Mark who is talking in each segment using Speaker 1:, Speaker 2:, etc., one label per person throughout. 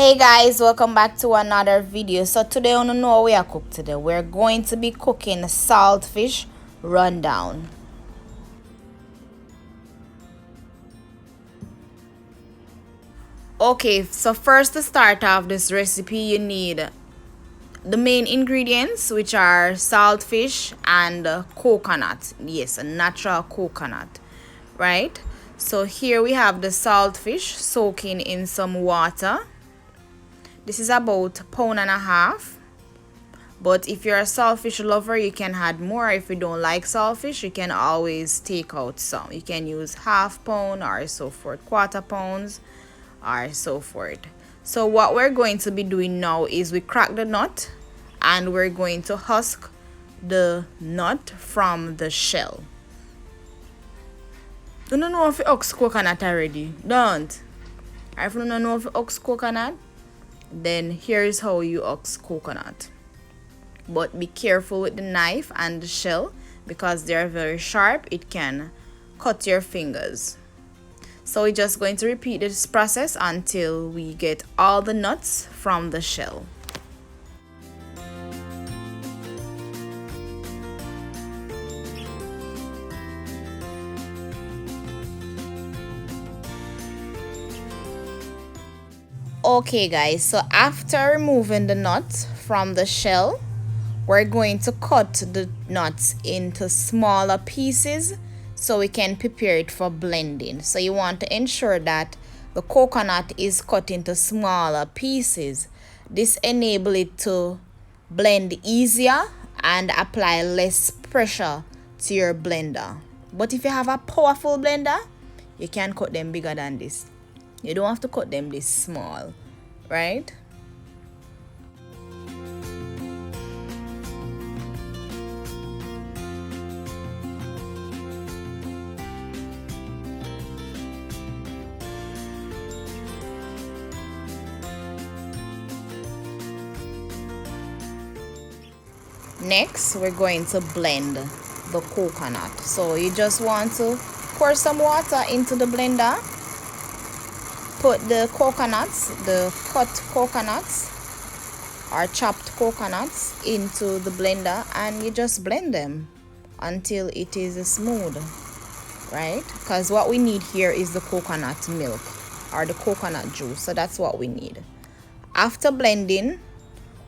Speaker 1: Hey guys, welcome back to another video. So today I don't know what we are cook today. We're going to be cooking saltfish rundown. Okay, so first to start off this recipe you need the main ingredients, which are saltfish and coconut. Yes, a natural coconut, right? So here we have the saltfish soaking in some water. This is about 1.5 pounds, but if you're a saltfish lover you can add more. If you don't like saltfish, you can always take out some. You can use 1/2 pound or so forth, 1/4 pounds or so forth. So what we're going to be doing now is we crack the nut and we're going to husk the nut from the shell. Don't know if you husk coconut already. Don't. If you don't know if you husk coconut, then here's how you husk coconut. But be careful with the knife and the shell because they're very sharp. It can cut your fingers. So we're just going to repeat this process until we get all the nuts from the shell. Okay guys, so after removing the nuts from the shell, we're going to cut the nuts into smaller pieces so we can prepare it for blending. So you want to ensure that the coconut is cut into smaller pieces. This enables it to blend easier and apply less pressure to your blender. But if you have a powerful blender, you can cut them bigger than this. You don't have to cut them this small, right? Next, we're going to blend the coconut. So you just want to pour some water into the blender. Put the coconuts, the cut coconuts or chopped coconuts into the blender and you just blend them until it is smooth, right? Because what we need here is the coconut milk or the coconut juice. So that's what we need. After blending,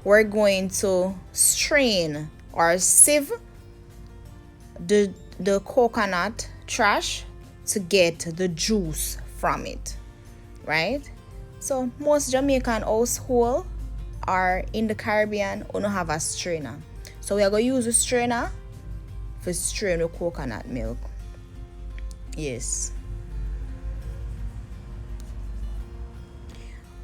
Speaker 1: we're going to strain or sieve the coconut trash to get the juice from it, right? So most Jamaican household or in the Caribbean don't have a strainer. So we are going to use a strainer for strain the coconut milk. Yes.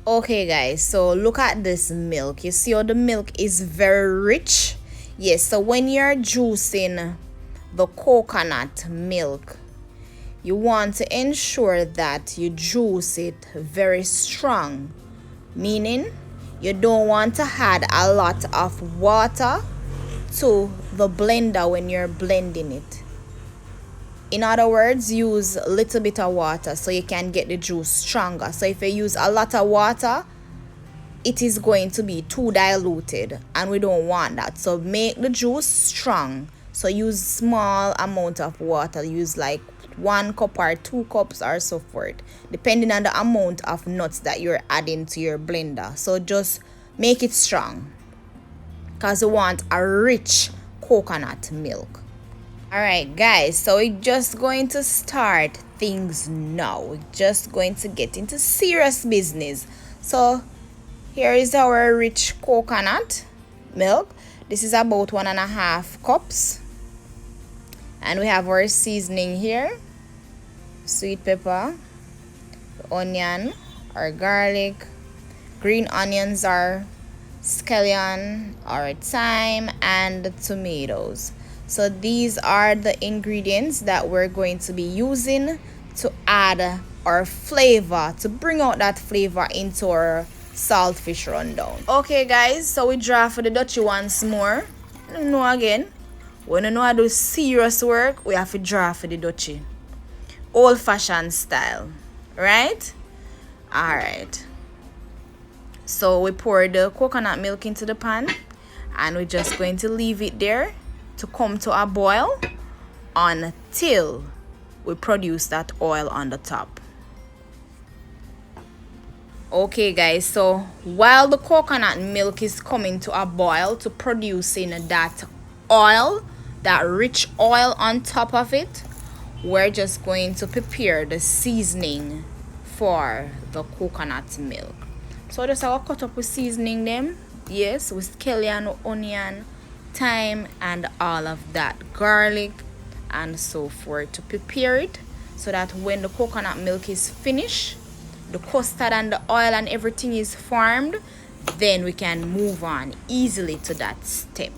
Speaker 1: Okay guys, so look at this milk. You see how the milk is very rich? Yes, so when you're juicing the coconut milk, you want to ensure that you juice it very strong, meaning you don't want to add a lot of water to the blender when you're blending it. In other words, use a little bit of water so you can get the juice stronger. So if you use a lot of water, it is going to be too diluted and we don't want that. So make the juice strong. So use small amount of water. Use like 1 cup or 2 cups or so forth, depending on the amount of nuts that you're adding to your blender. So just make it strong because you want a rich coconut milk. Alright guys, so we're just going to start things now. We're just going to get into serious business. So here is our rich coconut milk. This is about 1.5 cups. And we have our seasoning here. Sweet pepper, onion or garlic, green onions or scallion or thyme, and tomatoes. So these are the ingredients that we're going to be using to add our flavor, to bring out that flavor into our saltfish rundown. Okay guys, so we draw for the Dutchie once more. No again, when you know I do serious work, we have to draw for the Dutchie. Old-fashioned style, right? All right. So we pour the coconut milk into the pan, and we're just going to leave it there to come to a boil until we produce that oil on the top. Okay guys, so while the coconut milk is coming to a boil to producing that oil, that rich oil on top of it, we're just going to prepare the seasoning for the coconut milk. So just I'll cut up with seasoning them, yes, with scallion, onion, thyme, and all of that, garlic and so forth, to prepare it so that when the coconut milk is finished, the custard and the oil and everything is formed, then we can move on easily to that step.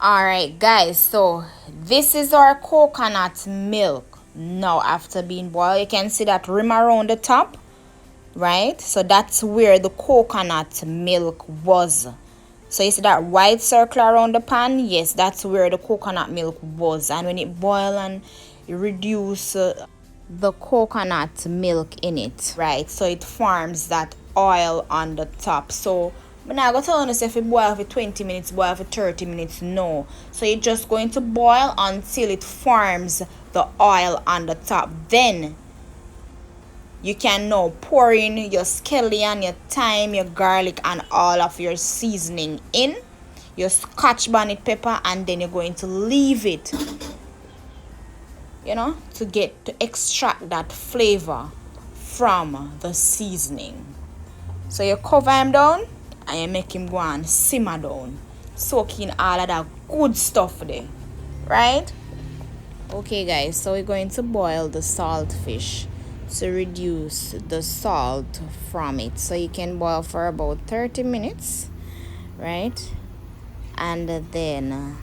Speaker 1: Alright guys, so this is our coconut milk now after being boiled. You can see that rim around the top, right? So that's where the coconut milk was. So you see that white circle around the pan? Yes, that's where the coconut milk was. And when it boils and you reduce the coconut milk in it, right? So it forms that oil on the top. So I'm not going to tell you if it boil for 20 minutes, boil for 30 minutes, no. So you're just going to boil until it forms the oil on the top. Then you can now pour in your scallion, your thyme, your garlic, and all of your seasoning in. Your scotch bonnet pepper, and then you're going to leave it, you know, to extract that flavor from the seasoning. So you cover him down and you make him go and simmer down, soaking all of that good stuff there, right? Okay guys, so we're going to boil the saltfish to reduce the salt from it. So you can boil for about 30 minutes, right? And then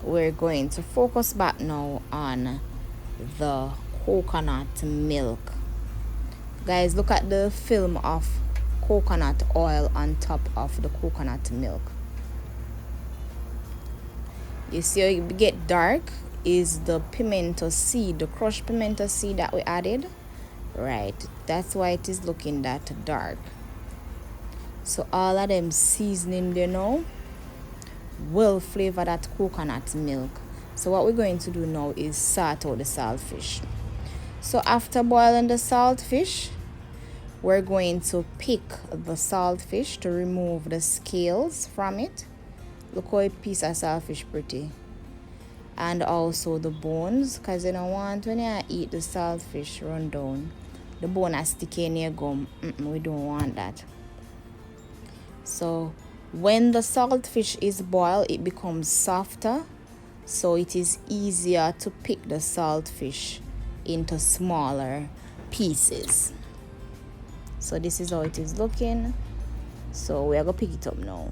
Speaker 1: we're going to focus back now on the coconut milk. Guys, look at the film of coconut oil on top of the coconut milk. You see how it get dark is the pimento seed, the crushed pimento seed that we added, right? That's why it is looking that dark. So all of them seasoning there now will flavor that coconut milk. So what we're going to do now is sort out the saltfish. So after boiling the saltfish, we're going to pick the saltfish to remove the scales from it. Look how a piece of saltfish pretty. And also the bones, because you don't want when you eat the saltfish run down, the bone is sticking in your gum. We don't want that. So when the saltfish is boiled, it becomes softer, so it is easier to pick the saltfish into smaller pieces. So this is how it is looking. So we are gonna pick it up now.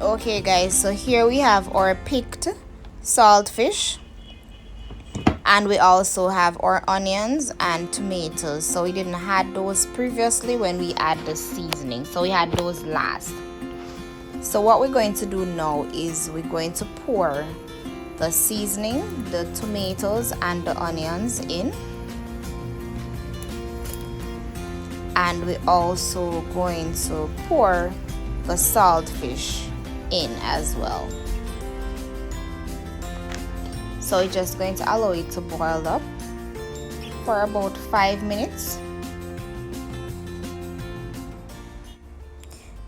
Speaker 1: Okay guys, so here we have our picked saltfish, and we also have our onions and tomatoes. So we didn't had those previously when we add the seasoning, so we had those last. So what we're going to do now is we're going to pour the seasoning, the tomatoes and the onions in, and we're also going to pour the saltfish in as well. So we're just going to allow it to boil up for about 5 minutes.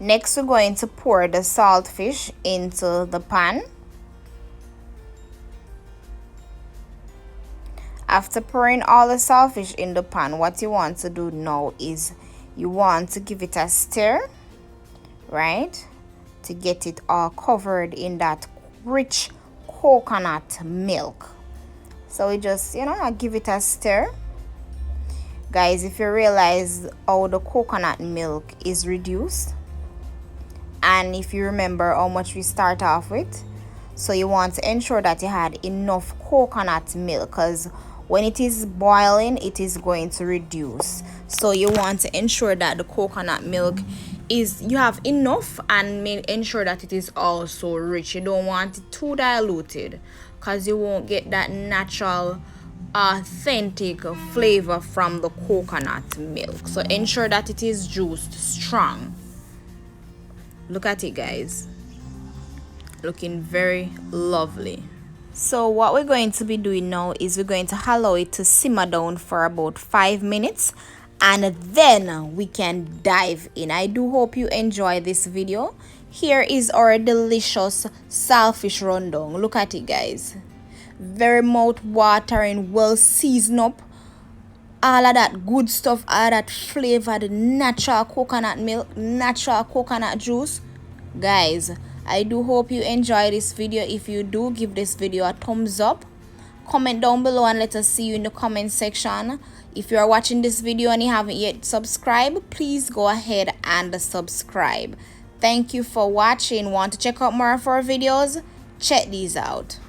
Speaker 1: Next, we're going to pour the saltfish into the pan. After pouring all the saltfish in the pan, what you want to do now is you want to give it a stir, right, to get it all covered in that rich coconut milk. So we just, give it a stir. Guys, if you realize how the coconut milk is reduced, and if you remember how much we start off with, so you want to ensure that you had enough coconut milk, because when it is boiling it is going to reduce. So you want to ensure that the coconut milk is, you have enough, and ensure that it is also rich. You don't want it too diluted, because you won't get that natural authentic flavor from the coconut milk. So ensure that it is juiced strong. Look at it guys, looking very lovely. So what we're going to be doing now is we're going to allow it to simmer down for about 5 minutes, and then we can dive in. I do hope you enjoy this video. Here is our delicious saltfish rundung. Look at it guys, very mouth watering, well seasoned up, all of that good stuff, all that flavor, the natural coconut milk, natural coconut juice. Guys, I do hope you enjoy this video. If you do, give this video a thumbs up, comment down below, and let us see you in the comment section. If you are watching this video and you haven't yet subscribed, please go ahead and subscribe. Thank you for watching. Want to check out more of our videos? Check these out.